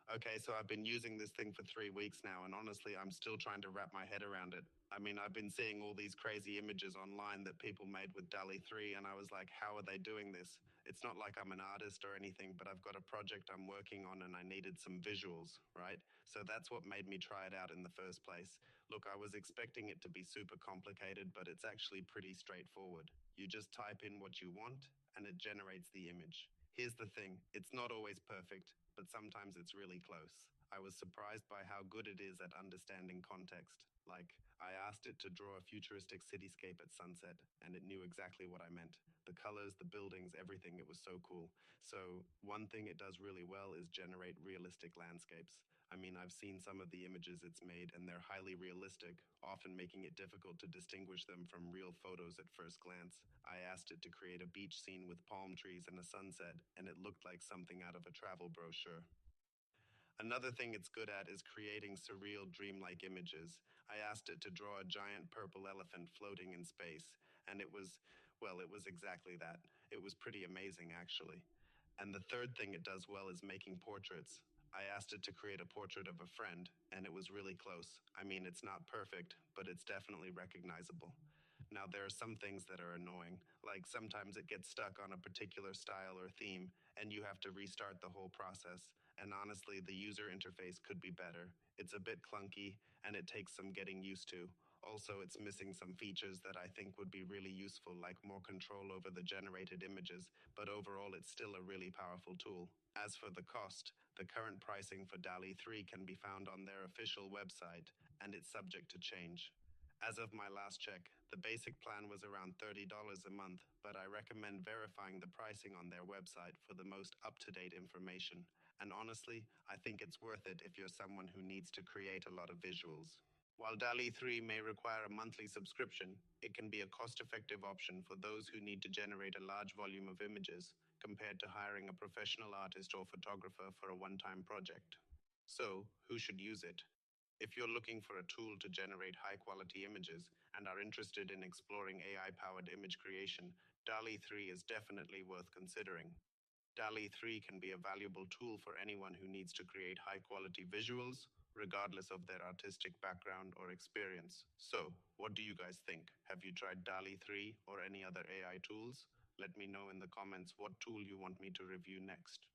Okay, so I've been using this thing for 3 weeks now, and honestly, I'm still trying to wrap my head around it. I mean, I've been seeing all these crazy images online that people made with DALL-E 3, and I was like, how are they doing this? It's not like I'm an artist or anything, but I've got a project I'm working on and I needed some visuals, right? So that's what made me try it out in the first place. Look, I was expecting it to be super complicated, but it's actually pretty straightforward. You just type in what you want, and it generates the image. Here's the thing, it's not always perfect, but sometimes it's really close. I was surprised by how good it is at understanding context. Like, I asked it to draw a futuristic cityscape at sunset, and it knew exactly what I meant. The colors, the buildings, everything, it was so cool. So, one thing it does really well is generate realistic landscapes. I mean, I've seen some of the images it's made, and they're highly realistic, often making it difficult to distinguish them from real photos at first glance. I asked it to create a beach scene with palm trees and a sunset, and it looked like something out of a travel brochure. Another thing it's good at is creating surreal, dreamlike images. I asked it to draw a giant purple elephant floating in space, and well, it was exactly that. It was pretty amazing, actually. And the third thing it does well is making portraits. I asked it to create a portrait of a friend, and it was really close. I mean, it's not perfect, but it's definitely recognizable. Now, there are some things that are annoying, like sometimes it gets stuck on a particular style or theme, and you have to restart the whole process. And honestly, the user interface could be better. It's a bit clunky, and it takes some getting used to. Also, it's missing some features that I think would be really useful, like more control over the generated images, but overall, it's still a really powerful tool. As for the cost, the current pricing for DALL-E 3 can be found on their official website, and it's subject to change. As of my last check, the basic plan was around $30 a month, but I recommend verifying the pricing on their website for the most up-to-date information. And honestly, I think it's worth it if you're someone who needs to create a lot of visuals. While DALL-E 3 may require a monthly subscription, it can be a cost-effective option for those who need to generate a large volume of images compared to hiring a professional artist or photographer for a one-time project. So, who should use it? If you're looking for a tool to generate high quality images and are interested in exploring AI powered image creation, DALL-E 3 is definitely worth considering. DALL-E 3 can be a valuable tool for anyone who needs to create high quality visuals, regardless of their artistic background or experience. So, what do you guys think? Have you tried DALL-E 3 or any other AI tools? Let me know in the comments what tool you want me to review next.